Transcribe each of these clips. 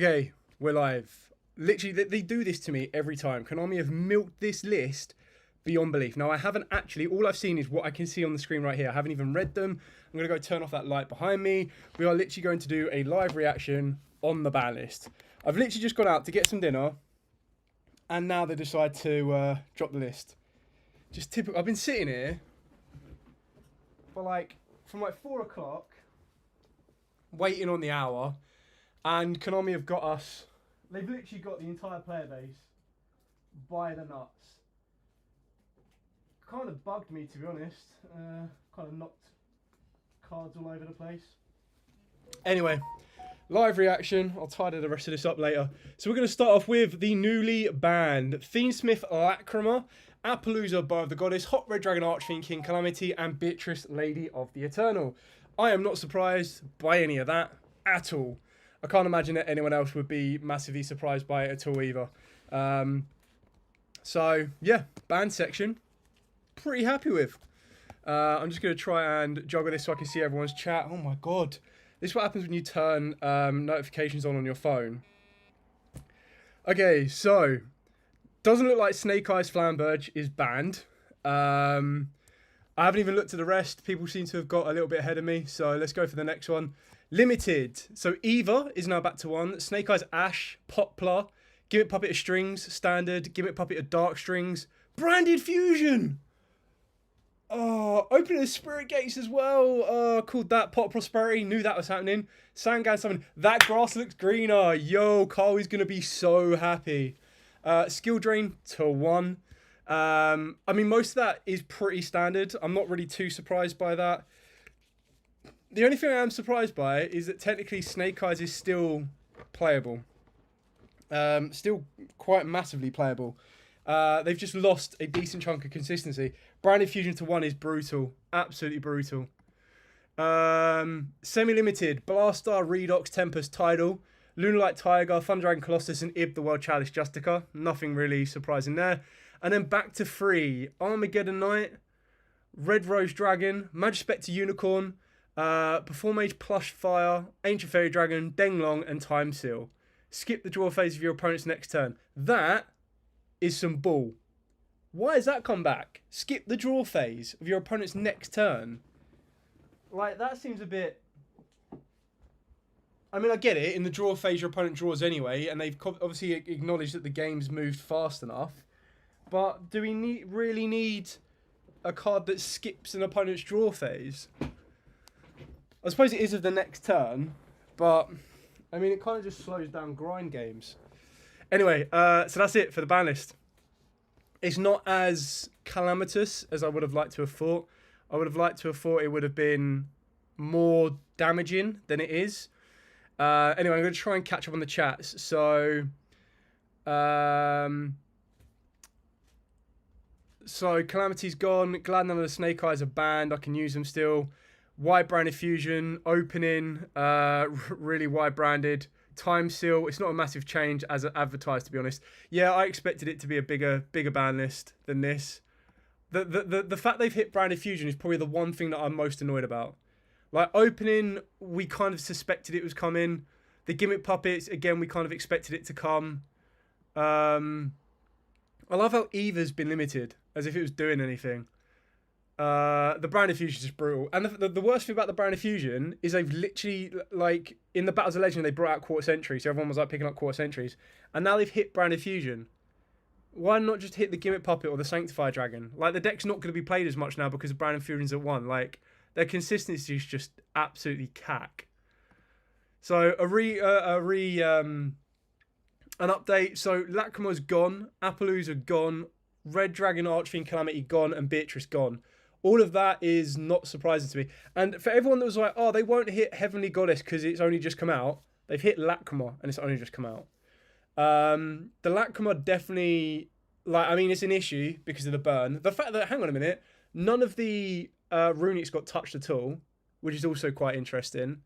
Okay, we're live. Literally, they do this to me every time. Konami have milked this list beyond belief. Now, I haven't actually, all I've seen is what I can see on the screen right here. I haven't even read them. I'm going to go turn off that light behind me. We are literally going to do a live reaction on the ban list. I've literally just gone out to get some dinner, and now they decide to drop the list. Just typical. I've been sitting here for from 4 o'clock, waiting on the hour, and Konami have got us. They've literally got the entire player base by the nuts. Kind of bugged me, to be honest. Kind of knocked cards all over the place. Anyway, live reaction. I'll tidy the rest of this up later. So we're going to start off with the newly banned Fiendsmith Lacrima, Appaloosa Bar of the Goddess, Hot Red Dragon Archfiend King Calamity, and Beatrice Lady of the Eternal. I am not surprised by any of that at all. I can't imagine that anyone else would be massively surprised by it at all either. So, yeah, band section, pretty happy with. I'm just going to try and juggle this so I can see everyone's chat. Oh my god. This is what happens when you turn notifications on your phone. Okay, so, doesn't look like Snake Eyes Flamberge is banned. I haven't even looked at the rest. People seem to have got a little bit ahead of me, so let's go for the next one. Limited. So Eva is now back to 1. Snake Eyes Ash, Poplar, Gimmick Puppet of Strings, Standard, Gimmick Puppet of Dark Strings, Branded Fusion. Oh, opening the Spirit Gates as well. Oh, called that Pot of Prosperity. Knew that was happening. Sangan summon. That grass looks greener. Yo, Carl is going to be so happy. Skill Drain to 1. I mean, most of that is pretty standard. I'm not really too surprised by that. The only thing I am surprised by is that technically Snake Eyes is still playable. Still quite massively playable. They've just lost a decent chunk of consistency. Branded Fusion to 1 is brutal. Absolutely brutal. Semi-limited. Blastar, Redox, Tempest, Tidal, Lunalight Tiger, Thunder Dragon Colossus, and Ib the World Chalice Justica. Nothing really surprising there. And then back to 3. Armageddon Knight, Red Rose Dragon, Magispectre Unicorn, Performage Plush Fire, Ancient Fairy Dragon, Denglong, and Time Seal. Skip the draw phase of your opponent's next turn. That is some bull. Why has that come back? Skip the draw phase of your opponent's next turn. Like, that seems a bit... I mean, I get it. In the draw phase, your opponent draws anyway, and they've obviously acknowledged that the game's moved fast enough. But do we really need a card that skips an opponent's draw phase? I suppose it is of the next turn, but I mean, it kind of just slows down grind games. Anyway, so that's it for the ban list. It's not as calamitous as I would have liked to have thought. I would have liked to have thought it would have been more damaging than it is. Anyway, I'm going to try and catch up on the chats. So, Calamity's gone. Glad none of the Snake Eyes are banned. I can use them still. Wide branded Fusion, opening, really wide branded. Time Seal, it's not a massive change as advertised, to be honest. Yeah, I expected it to be a bigger ban list than this. The fact they've hit branded Fusion is probably the one thing that I'm most annoyed about. Like, opening, we kind of suspected it was coming. The Gimmick Puppets, again, we kind of expected it to come. I love how Eva's been limited, as if it was doing anything. The Branded Fusion is just brutal. And the worst thing about the Branded Fusion is they've literally, like, in the Battles of Legend, they brought out Quarter Century, so everyone was, like, picking up Quarter Centuries. And now they've hit Branded Fusion. Why not just hit the Gimmick Puppet or the Sanctified Dragon? Like, the deck's not going to be played as much now because Branded Fusion's at 1. Like, their consistency is just absolutely cack. So, an update. So, Lacrima's gone, Appaloosa gone, Red Dragon Archfiend Calamity gone, and Beatrice gone. All of that is not surprising to me. And for everyone that was like, oh, they won't hit Heavenly Goddess because it's only just come out, they've hit Lacrima and it's only just come out. The Lacrima definitely, like, I mean, it's an issue because of the burn. The fact that, hang on a minute, none of the runics got touched at all, which is also quite interesting.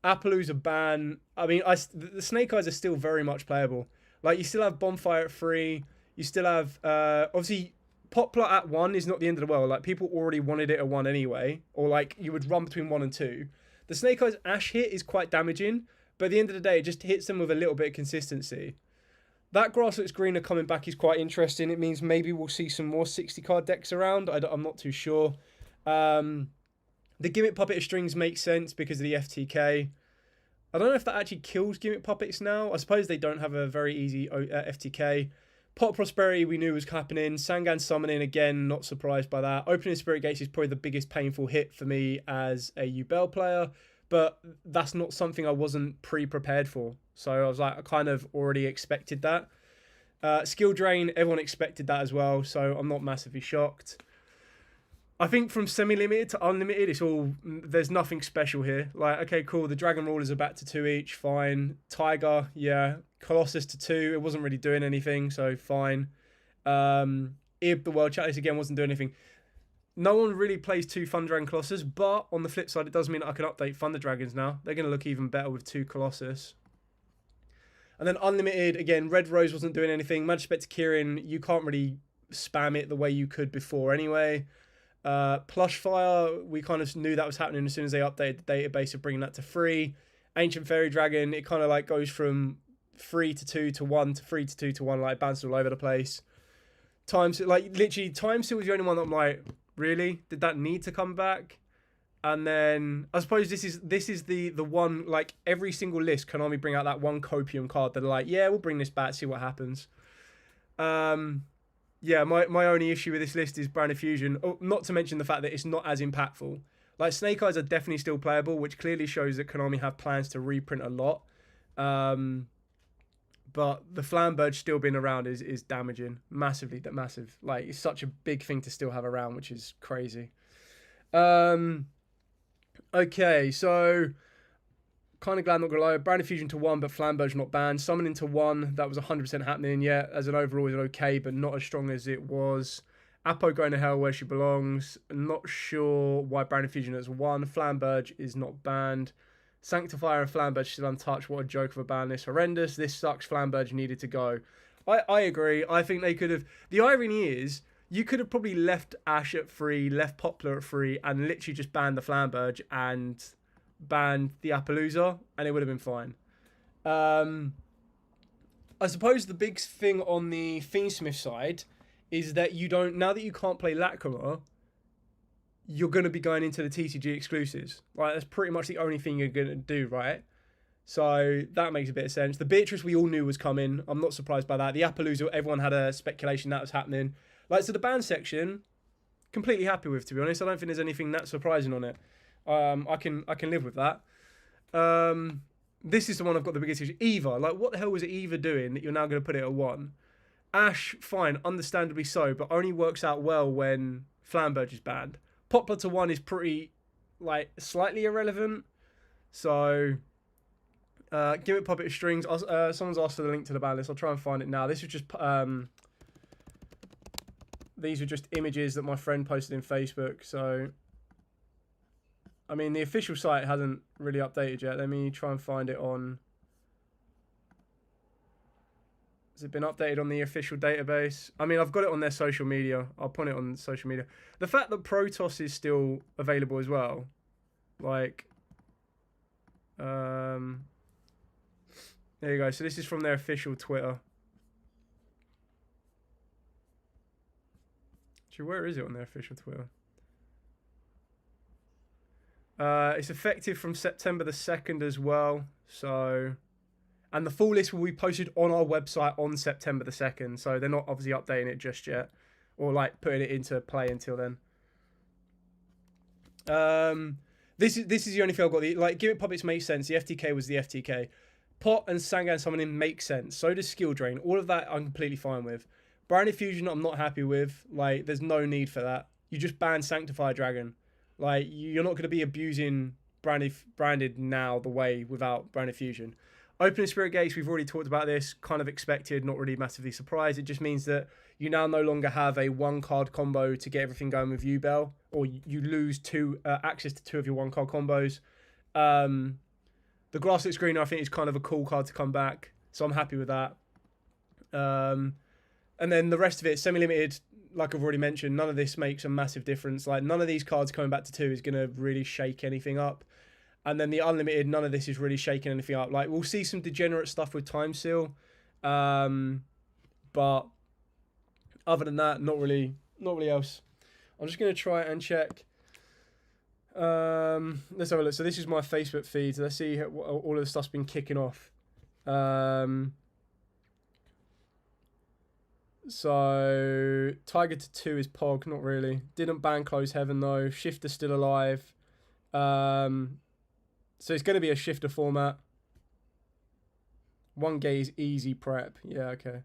Appaloosa ban. I mean, the Snake Eyes are still very much playable. Like, you still have Bonfire at 3. You still have, obviously, Poplar at 1 is not the end of the world. Like, people already wanted it at 1 anyway. Or, like, you would run between 1 and 2. The Snake Eyes Ash hit is quite damaging. But at the end of the day, it just hits them with a little bit of consistency. That Grassroots Greener coming back is quite interesting. It means maybe we'll see some more 60-card decks around. I'm not too sure. The Gimmick Puppet of Strings makes sense because of the FTK. I don't know if that actually kills Gimmick Puppets now. I suppose they don't have a very easy FTK. Pot of Prosperity we knew was happening. Sangan Summoning, again, not surprised by that. Opening Spirit Gates is probably the biggest painful hit for me as a Yubel player. But that's not something I wasn't pre-prepared for. So I was like, I kind of already expected that. Skill Drain, everyone expected that as well. So I'm not massively shocked. I think from semi-limited to unlimited, it's all, there's nothing special here. Like, okay, cool. The Dragon Rulers are back to 2 each. Fine. Tiger, yeah. Colossus to 2. It wasn't really doing anything. So fine. Ib, the World Chalice, again, wasn't doing anything. No one really plays 2 Thunder Dragon Colossus, but on the flip side, it does mean I can update Thunder Dragons now. They're going to look even better with 2 Colossus. And then Unlimited, again, Red Rose wasn't doing anything. Magic Spectre Kirin, you can't really spam it the way you could before anyway. Plush Fire, we kind of knew that was happening as soon as they updated the database of bringing that to 3. Ancient Fairy Dragon, it kind of like goes from 3 to 2 to 1 to 3 to 2 to 1, like bounces all over the place. Like literally, Time Seal was the only one that I'm like, really? Did that need to come back? And then I suppose this is the one, like every single list Konami bring out that one Copium card that are like, yeah, we'll bring this back, see what happens. Yeah, my only issue with this list is Branded Fusion. Oh, not to mention the fact that it's not as impactful. Like Snake Eyes are definitely still playable, which clearly shows that Konami have plans to reprint a lot. But the Flamberge still being around is damaging. Massively massive. Like, it's such a big thing to still have around, which is crazy. Okay, so kind of glad, not gonna lie. Branded Fusion to 1, but Flamberge not banned. Summoning to 1, that was 100% happening. Yeah, as an overall, is okay, but not as strong as it was. Apo going to hell where she belongs. Not sure why Branded Fusion is 1. Flamberge is not banned. Sanctifier and Flamberge still untouched. What a joke of a ban list. Horrendous. This sucks. Flamberge needed to go. I agree. I think they could have... The irony is, you could have probably left Ash at 3, left Poplar at 3, and literally just banned the Flamberge and banned the Appaloosa, and it would have been fine. I suppose the big thing on the Fiendsmith side is that you don't... Now that you can't play Lacrima, you're going to be going into the TCG exclusives. Right, that's pretty much the only thing you're going to do, right? So that makes a bit of sense. The Beatrice we all knew was coming. I'm not surprised by that. The Appaloosa, everyone had a speculation that was happening. Like, so the ban section, completely happy with, to be honest. I don't think there's anything that surprising on it. I can live with that. This is the one I've got the biggest issue. Eva, like, what the hell was Eva doing that you're now going to put it at 1? Ash, fine, understandably so, but only works out well when Flamberge is banned. Poplar to 1 is pretty, like, slightly irrelevant. So, Gimmick Puppet of Strings. Someone's asked for the link to the ban list. I'll try and find it now. This was just, these are just images that my friend posted in Facebook. So, I mean, the official site hasn't really updated yet. Let me try and find it on... Has it been updated on the official database? I mean, I've got it on their social media. I'll put it on social media. The fact that Protoss is still available as well. Like, there you go. So this is from their official Twitter. Actually, where is it on their official Twitter? It's effective from September the 2nd as well. So... And the full list will be posted on our website on September the 2nd. So they're not obviously updating it just yet. Or like putting it into play until then. This is the only thing I've got. Like, Gimmick Puppets makes sense. The FTK was the FTK. Pot and Sangan Summoning makes sense. So does Skill Drain. All of that I'm completely fine with. Branded Fusion I'm not happy with. Like, there's no need for that. You just ban Sanctify Dragon. Like, you're not going to be abusing branded now the way without Branded Fusion. Opening Spirit Gates, we've already talked about this, kind of expected, not really massively surprised. It just means that you now no longer have a 1-card combo to get everything going with Yubel, or you lose access to 2 of your 1-card combos. The Grassroots Greener, I think, is kind of a cool card to come back, so I'm happy with that. And then the rest of it, semi-limited, like I've already mentioned, none of this makes a massive difference. Like, none of these cards coming back to 2 is going to really shake anything up. And then the unlimited, none of this is really shaking anything up. Like, we'll see some degenerate stuff with time seal. But other than that, not really else. I'm just going to try and check. Let's have a look. So this is my Facebook feed. Let's see how, all of the stuff's been kicking off. So Tiger to 2 is Pog, not really. Didn't ban Close Heaven though. Shifter still alive. So it's going to be a shifter format. 1 gaze easy prep. Yeah, okay.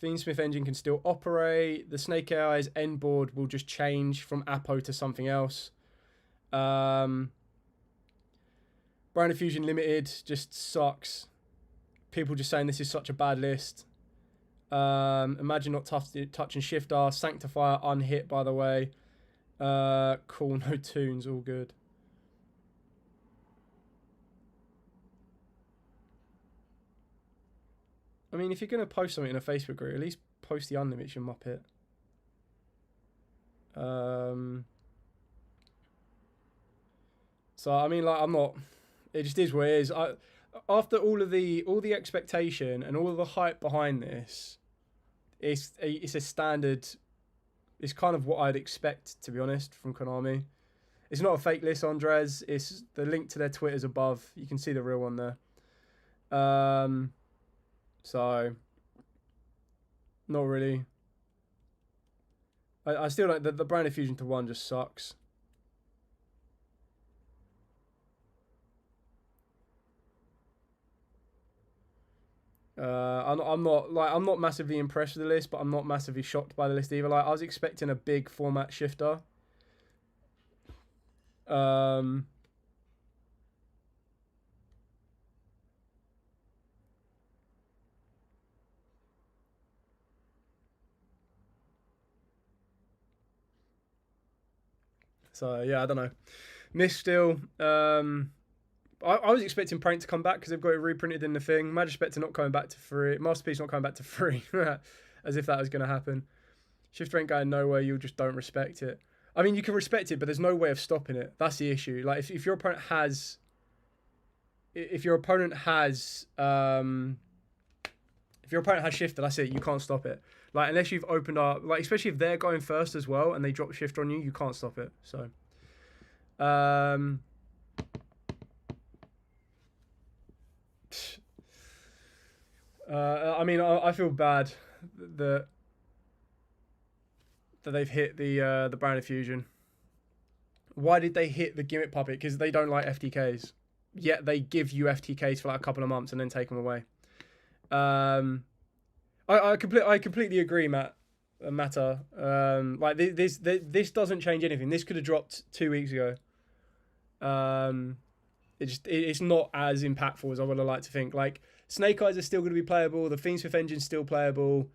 Fiendsmith engine can still operate. The Snake AI's end board will just change from Apo to something else. Brand of Fusion Limited just sucks. People just saying this is such a bad list. Imagine not touching shifter. Sanctifier unhit, by the way. Cool, no tunes, all good. I mean, if you're going to post something in a Facebook group, at least post the unlimits, you muppet. So, I mean, like, I'm not... It just is what it is. After all the expectation and all of the hype behind this, it's a standard... It's kind of what I'd expect, to be honest, from Konami. It's not a fake list, Andres. It's the link to their Twitters above. You can see the real one there. So, not really. I still like the Brand of Fusion to 1 just sucks. I'm not massively impressed with the list, but I'm not massively shocked by the list either. Like, I was expecting a big format shifter. So yeah, I don't know. Mist still. I was expecting Prank to come back because they've got it reprinted in the thing. Magic Spectre not coming back to 3. Masterpiece not coming back to 3. As if that was going to happen. Shifter ain't going nowhere. You just don't respect it. I mean, you can respect it, but there's no way of stopping it. That's the issue. Like, if your opponent has... If your opponent has... If your opponent has Shifter, that's it. You can't stop it. Like, unless you've opened up... Like, especially if they're going first as well and they drop Shifter on you, you can't stop it. So... I mean, I feel bad that they've hit the Brand of Fusion. Why did they hit the Gimmick Puppet? Because they don't like FTKs. Yet they give you FTKs for like a couple of months and then take them away. I completely agree, Matter. Like this doesn't change anything. This could have dropped 2 weeks ago. It's not as impactful as I would have liked to think. Like, Snake Eyes are still going to be playable. The Fiendsmith engine's still playable.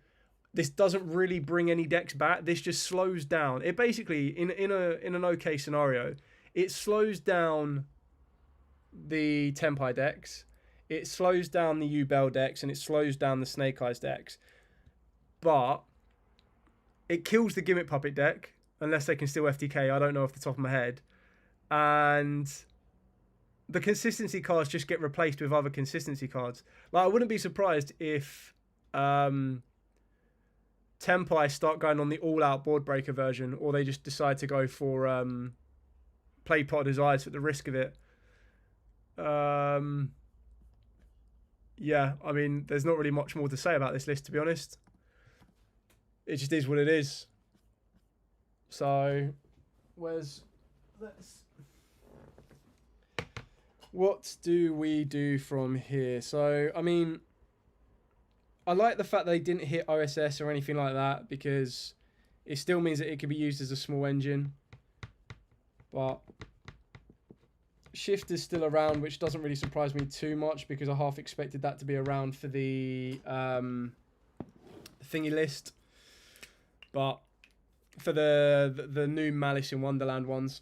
This doesn't really bring any decks back. This just slows down. It basically, in an okay scenario, it slows down the Tenpai decks. It slows down the U-Bell decks, and it slows down the Snake Eyes decks. But it kills the Gimmick Puppet deck, unless they can still FTK. I don't know off the top of my head. And the consistency cards just get replaced with other consistency cards. Like, I wouldn't be surprised if Tenpai start going on the all-out board breaker version, or they just decide to go for Play Pot of Desires at the risk of it. Yeah, I mean, there's not really much more to say about this list, to be honest. It just is what it is. So, what do we do from here? So, I mean, I like the fact they didn't hit OSS or anything like that, because it still means that it can be used as a small engine. But Shift is still around, which doesn't really surprise me too much, because I half expected that to be around for the thingy list. But for the new Malice in Wonderland ones,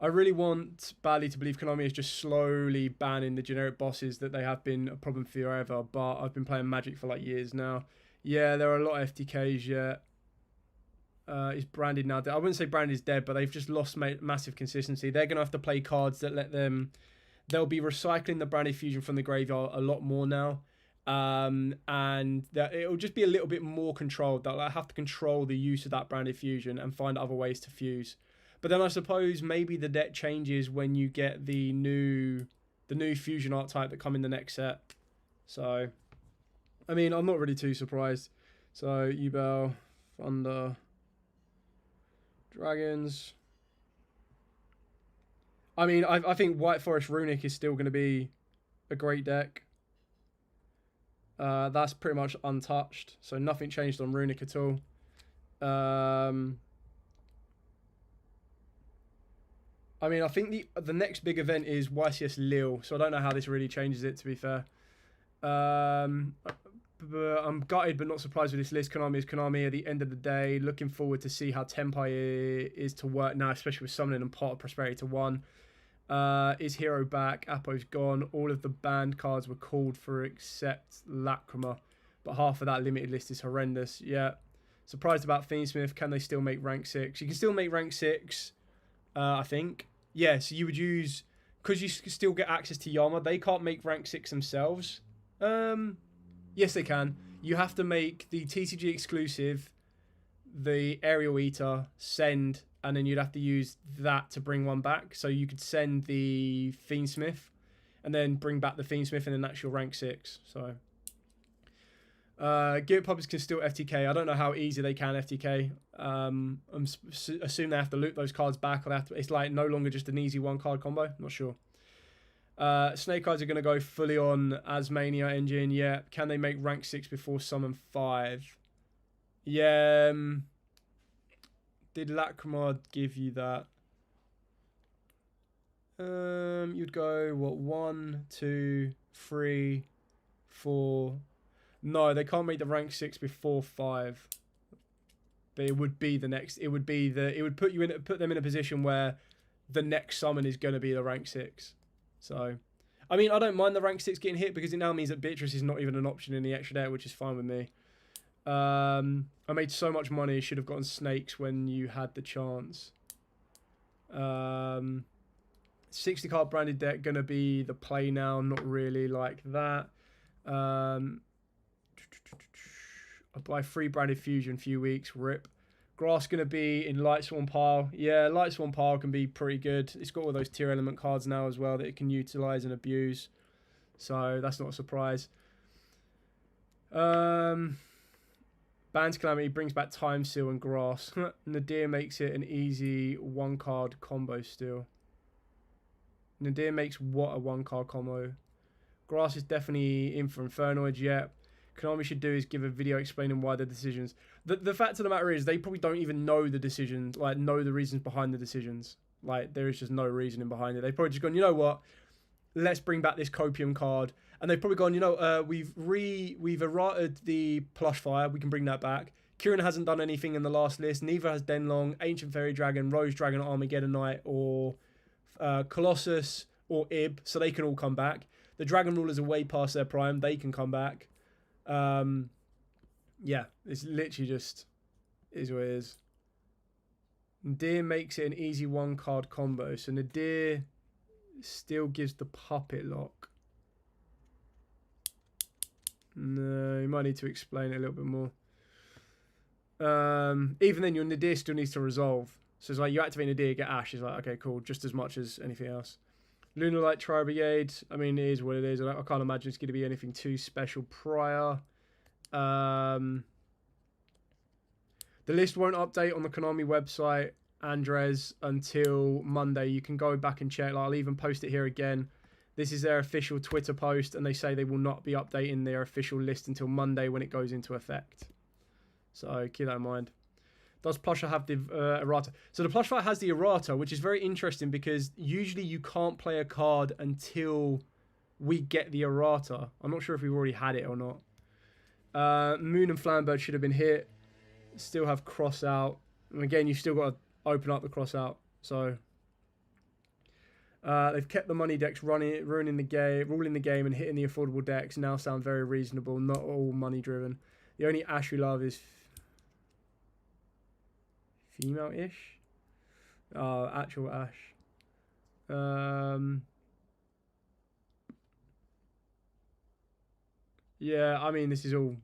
I really want badly to believe Konami is just slowly banning the generic bosses that they have been a problem for forever. But I've been playing Magic for like years now. Yeah, there are a lot of FTKs yet. is branded now. I wouldn't say branded is dead, but they've just lost massive consistency. They're going to have to play cards that let them... They'll be recycling the branded fusion from the graveyard a lot more now. And that it'll just be a little bit more controlled. They'll have to control the use of that branded fusion and find other ways to fuse. But then I suppose maybe the deck changes when you get the new fusion archetype that come in the next set. So, I mean, I'm not really too surprised. So, Yugioh, Thunder, Dragons. I mean, I think White Forest Runic is still going to be a great deck. That's pretty much untouched. So, nothing changed on Runic at all. I mean, I think the next big event is YCS Lille, so I don't know how this really changes it, to be fair. I'm gutted but not surprised with this list. Konami is Konami at the end of the day. Looking forward to see how Tempai is to work now, especially with summoning and Pot of Prosperity to 1. Is Hero back? Apo's gone. All of the banned cards were called for except Lacrima, but half of that limited list is horrendous. Yeah. Surprised about Fiendsmith. Can they still make rank 6? You can still make rank 6, I think. Yeah, so you would use... Because you still get access to Yama, they can't make rank 6 themselves. Yes, they can. You have to make the TCG exclusive, the Aerial Eater, send, and then you'd have to use that to bring one back. So you could send the Fiendsmith, and then bring back the Fiendsmith, and then that's your rank 6. So... Gear Puppets can still FTK. I don't know how easy they can FTK. Assume they have to loot those cards back. Or they have to, it's like no longer just an easy 1-card combo. Not sure. Snake Eyes are going to go fully on Asmania engine. Yeah. Can they make rank 6 before summon 5? Yeah. Did Lacrima give you that? You'd go, what, 1, 2, 3, 4... No, they can't make the rank 6 before 5. But it would be the next. It would be the. It would put them in a position where the next summon is going to be the rank 6. So, I mean, I don't mind the rank 6 getting hit because it now means that Beatrice is not even an option in the extra deck, which is fine with me. I made so much money. Should have gotten snakes when you had the chance. 60 card branded deck gonna be the play now. Not really like that. I'll buy 3 branded fusion, few weeks, rip. Grass going to be in Lightsworn pile. Yeah, Lightsworn pile can be pretty good. It's got all those tier element cards now as well that it can utilize and abuse. So that's not a surprise. Band's Calamity brings back Time Seal and Grass. Nadir makes it an easy 1-card combo still. Nadir makes what a 1-card combo? Grass is definitely in for Infernoid, yeah. Konami should do is give a video explaining why the decisions. The fact of the matter is they probably don't even know the decisions, like know the reasons behind the decisions. Like there is just no reasoning behind it. They've probably just gone, you know what? Let's bring back this Copium card. And they've probably gone, you know, we've errated the Plush Fire. We can bring that back. Kieran hasn't done anything in the last list. Neither has Denlong, Ancient Fairy Dragon, Rose Dragon, Armageddon Knight, or Colossus, or Ib. So they can all come back. The Dragon Rulers are way past their prime. They can come back. Yeah, it's literally just is what it is. Nadir makes it an easy 1-card combo. So Nadir still gives the puppet lock. No, you might need to explain it a little bit more. Even then, your Nadir still needs to resolve. So it's like you activate Nadir, get Ash. It's like, okay, cool, just as much as anything else. Lunar Light Tri Brigade, I mean, it is what it is. I can't imagine it's going to be anything too special prior. The list won't update on the Konami website, Andres, until Monday. You can go back and check. Like, I'll even post it here again. This is their official Twitter post, and they say they will not be updating their official list until Monday when it goes into effect. So keep that in mind. Does Plusher have the errata? So the Plush Fight has the errata, which is very interesting because usually you can't play a card until we get the errata. I'm not sure if we've already had it or not. Moon and Flambird should have been hit. Still have cross out. And again, you've still got to open up the cross out. So they've kept the money decks running, ruling the game, and hitting the affordable decks. Now sound very reasonable. Not all money driven. The only Ash we love is... Female-ish. Actual Ash. Yeah, I mean, this is all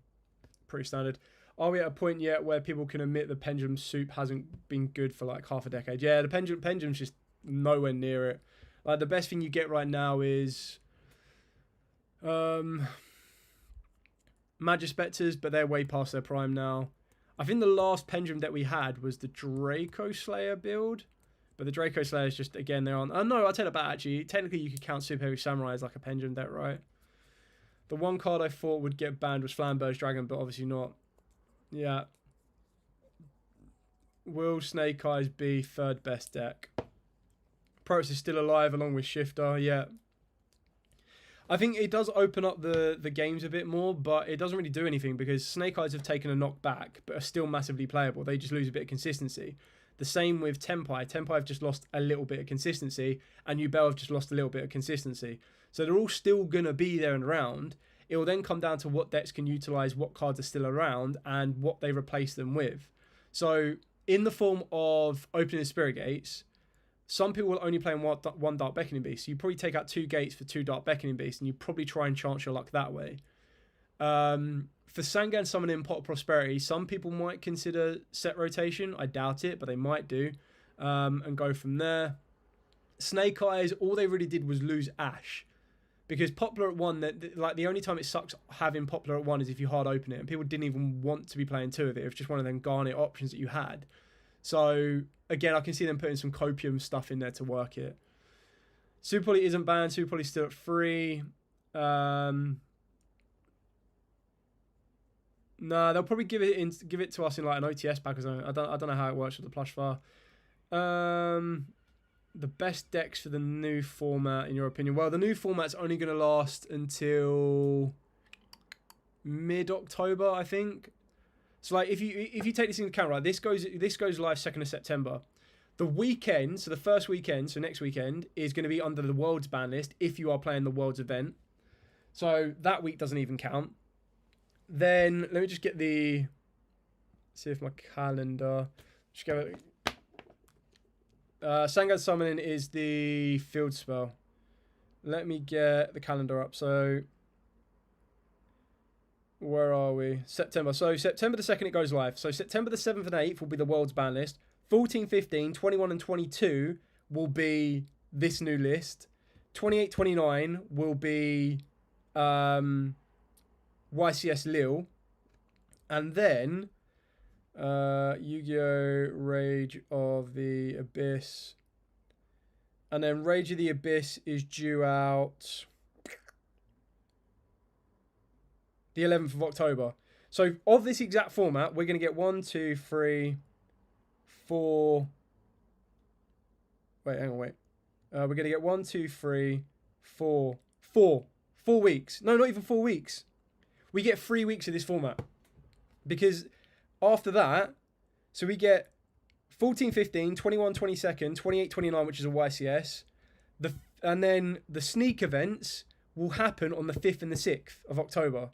pretty standard. Are we at a point yet where people can admit the pendulum soup hasn't been good for like half a decade? Yeah, the pendulum's just nowhere near it. Like, the best thing you get right now is Magispectors, but they're way past their prime now. I think the last pendulum that we had was the Draco Slayer build. But the Draco Slayer is just, again, they're on... Oh, no, I'll tell you about, actually. Technically, you could count Super Heavy Samurai as like a pendulum deck, right? The one card I thought would get banned was Flamberge Dragon, but obviously not. Yeah. Will Snake Eyes be third best deck? Protoss is still alive along with Shifter, yeah. I think it does open up the games a bit more, but it doesn't really do anything because Snake Eyes have taken a knock back, but are still massively playable. They just lose a bit of consistency. The same with Tempai. Tempai have just lost a little bit of consistency, and Yubel have just lost a little bit of consistency. So they're all still going to be there and around. It will then come down to what decks can utilise what cards are still around and what they replace them with. So in the form of opening Spirit Gates, some people will only play in one Dark Beckoning Beast. So you probably take out 2 gates for 2 Dark Beckoning Beasts, and you probably try and chance your luck that way. For Sangan summoning Pot of Prosperity, some people might consider set rotation. I doubt it, but they might do. And go from there. Snake Eyes, all they really did was lose Ash. Because Poplar at 1, like the only time it sucks having Poplar at 1 is if you hard open it. And people didn't even want to be playing 2 of it. It was just one of them Garnet options that you had. So, again, I can see them putting some Copium stuff in there to work it. Super Poly isn't banned. Super Poly's still at 3. No, they'll probably give it to us in like an OTS pack or something. I don't know how it works with the plush file. The best decks for the new format, in your opinion? Well, the new format's only going to last until mid-October, I think. So, like, if you take this into account, right, this goes live 2nd of September. The weekend, so the first weekend, so next weekend, is going to be under the Worlds ban list if you are playing the Worlds event. So that week doesn't even count. Then let me just get the... See if my calendar... Just go... Sangad Summoning is the field spell. Let me get the calendar up. So, where are we? September. So, September the 2nd it goes live. So, September the 7th and 8th will be the World's ban list. 14, 15, 21 and 22 will be this new list. 28, 29 will be YCS Lille. And then... Yu-Gi-Oh! Rage of the Abyss. And then Rage of the Abyss is due out the 11th of October. So, of this exact format, we're going to get 1, 2, 3, 4... Wait, hang on, wait. We're going to get 1, 2, 3, 4... 4 weeks. No, not even 4 weeks. We get 3 weeks of this format. Because... After that, so we get 14, 15, 21, 22nd, 28, 29, which is a YCS. And then the sneak events will happen on the 5th and the 6th of October.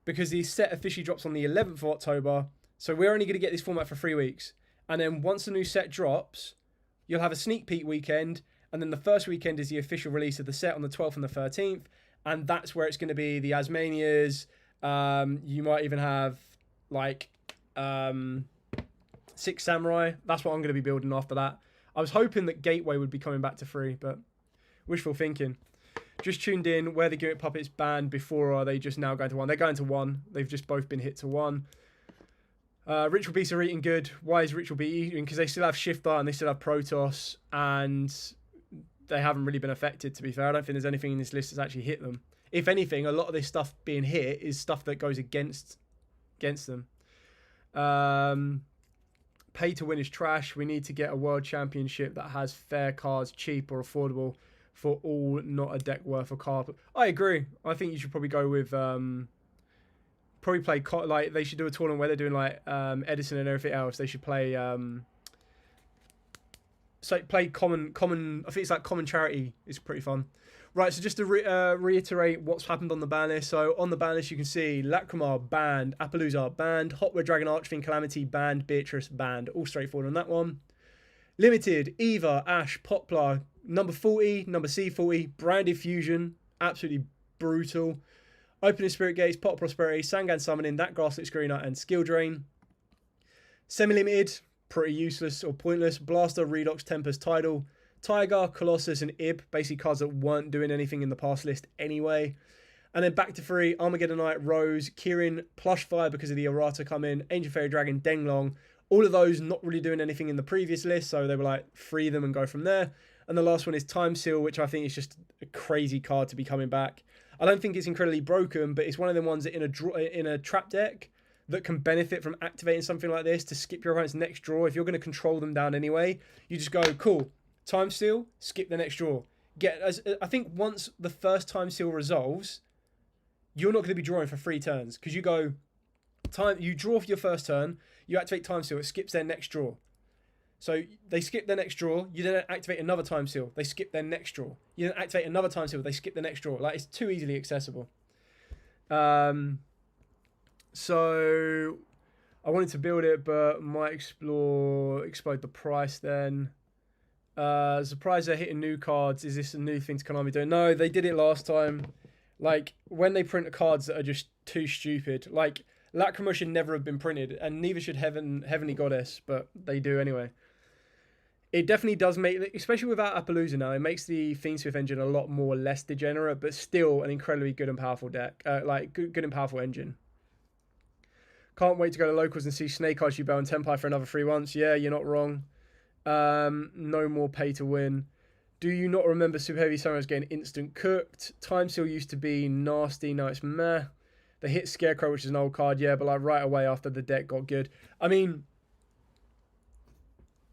Because the set officially drops on the 11th of October. So we're only going to get this format for 3 weeks. And then once the new set drops, you'll have a sneak peek weekend. And then the first weekend is the official release of the set on the 12th and the 13th. And that's where it's going to be the Asmanias. You might even have, like... 6 Samurai. That's what I'm going to be building after that. I was hoping that Gateway would be coming back to 3, but wishful thinking. Just tuned in. Where the Gimmick Puppets banned before, or are they just now going to 1? They're going to 1. They've just both been hit to 1. Ritual Beasts are eating good. Why is Ritual Beast eating? Because they still have Shifter and they still have Protoss, and they haven't really been affected, to be fair. I don't think there's anything in this list that's actually hit them. If anything, a lot of this stuff being hit is stuff that goes against them. Pay to win is trash. We need to get a world championship that has fair cards, cheap or affordable for all, not a deck worth of card. I agree. I think you should probably go with probably play like they should do a tournament where they're doing like Edison and everything else. They should play play common. I think it's like common charity is pretty fun. Right, so just to reiterate what's happened on the ban list. So on the ban list, you can see Lacrimar banned, Appaloosa banned, Hotware Dragon Archfiend Calamity banned, Beatrice banned. All straightforward on that one. Limited, Eva, Ash, Poplar, number 40, number C40, Branded Fusion, absolutely brutal. Opening Spirit Gates, Pot of Prosperity, Sangan Summoning, That Grasslet Screener, and Skill Drain. Semi-limited, pretty useless or pointless. Blaster, Redox, Tempest, Tidal, Tiger, Colossus, and Ib, basically cards that weren't doing anything in the past list anyway. And then back to free, Armageddonite, Rose, Kirin, Plush Fire because of the errata come in, Ancient Fairy Dragon, Denglong. All of those not really doing anything in the previous list, so they were like, free them and go from there. And the last one is Time Seal, which I think is just a crazy card to be coming back. I don't think it's incredibly broken, but it's one of the ones that in a trap deck that can benefit from activating something like this to skip your opponent's next draw. If you're going to control them down anyway, you just go, cool, Time Seal, skip the next draw. I think once the first Time Seal resolves, you're not going to be drawing for 3 turns because you go, you draw for your first turn, you activate Time Seal, it skips their next draw. So they skip their next draw, you then activate another Time Seal, they skip their next draw. You then activate another Time Seal, they skip the next draw. Like, it's too easily accessible. So I wanted to build it, but might explode the price then. Surprised they're hitting new cards. Is this a new thing to Konami doing? No, they did it last time. Like, when they print cards that are just too stupid. Like, Lacrima should never have been printed, and neither should Heavenly Goddess, but they do anyway. It definitely does make, especially without Appaloosa now, it makes the Fiendsmith engine a lot more less degenerate, but still an incredibly good and powerful deck. Good and powerful engine. Can't wait to go to locals and see Snake Eyes, Yugioh, and Tenpai for another 3 months. Yeah, you're not wrong. No more pay to win. Do you not remember Super Heavy Samurais getting instant cooked? Time Seal used to be nasty, now it's meh. They hit Scarecrow, which is an old card, yeah, but like right away after the deck got good. I mean,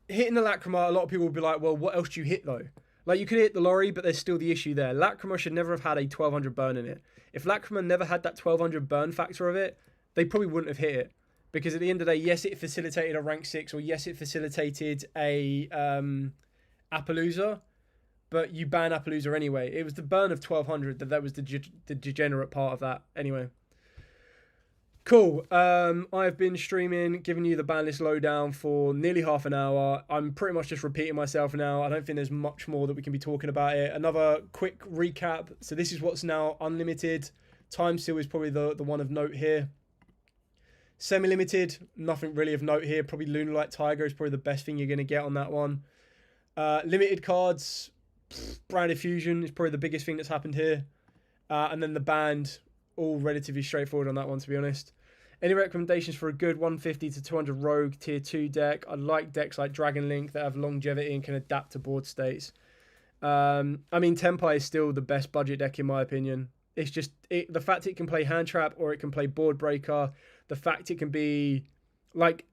hitting the Lacrima, a lot of people will be like, well, what else do you hit though? Like, you could hit the Lorry, but there's still the issue there. Lacrima should never have had a 1200 burn in it. If Lacrima never had that 1200 burn factor of it, they probably wouldn't have hit it. Because at the end of the day, yes, it facilitated a rank 6, or yes, it facilitated a Appaloosa, but you ban Appaloosa anyway. It was the burn of 1200 that was the degenerate part of that anyway. Cool. I've been streaming, giving you the ban list lowdown for nearly half an hour. I'm pretty much just repeating myself now. I don't think there's much more that we can be talking about it. Another quick recap. So this is what's now unlimited. Time Seal is probably the one of note here. Semi-limited, nothing really of note here. Probably Lunalight Tiger is probably the best thing you're going to get on that one. Limited cards, Branded Fusion is probably the biggest thing that's happened here. And then the band, all relatively straightforward on that one, to be honest. Any recommendations for a good 150 to 200 Rogue Tier 2 deck? I like decks like Dragon Link that have longevity and can adapt to board states. I mean, Tenpai is still the best budget deck in my opinion. It's just the fact it can play Hand Trap or it can play Board Breaker. The fact it can be, like,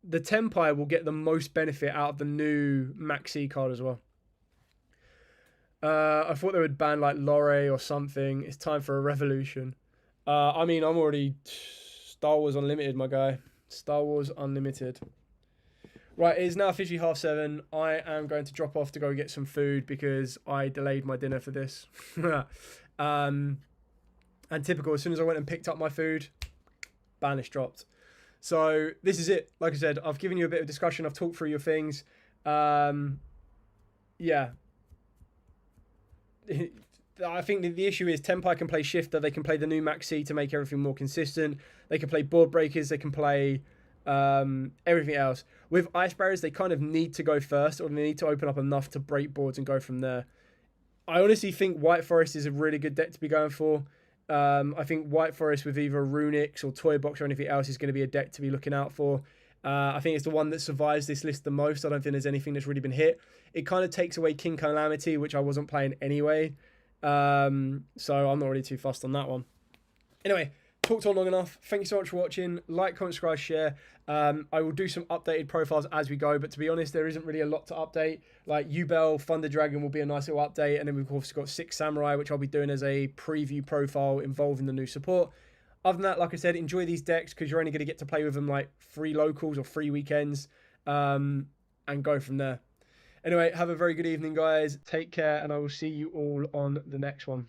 the Tenpai will get the most benefit out of the new Maxi card as well. I thought they would ban, like, Lorre or something. It's time for a revolution. I mean, I'm already Star Wars Unlimited, my guy. Star Wars Unlimited. Right, it is now officially 7:30. I am going to drop off to go get some food because I delayed my dinner for this. And typical, as soon as I went and picked up my food, Banlist dropped. So this is it. Like I said, I've given you a bit of discussion. I've talked through your things. Yeah. I think the issue is Tenpai can play Shifter. They can play the new Maxi to make everything more consistent. They can play Board Breakers. They can play everything else. With Ice Barriers, they kind of need to go first, or they need to open up enough to break boards and go from there. I honestly think White Forest is a really good deck to be going for. I think White Forest with either Runix or Toy Box or anything else is going to be a deck to be looking out for. I think it's the one that survives this list the most. I don't think there's anything that's really been hit. It kind of takes away King Calamity, which I wasn't playing anyway. So I'm not really too fussed on that one. Anyway, talked on long enough. Thank you so much for watching. Like, comment, subscribe, share. I will do some updated profiles as we go, but to be honest, there isn't really a lot to update. Like Yubel, Thunder Dragon will be a nice little update, and then we've also got 6 Samurai, which I'll be doing as a preview profile involving the new support. Other than that, like I said, enjoy these decks because you're only going to get to play with them like 3 locals or 3 weekends, and go from there. Anyway, have a very good evening, guys. Take care, and I will see you all on the next one.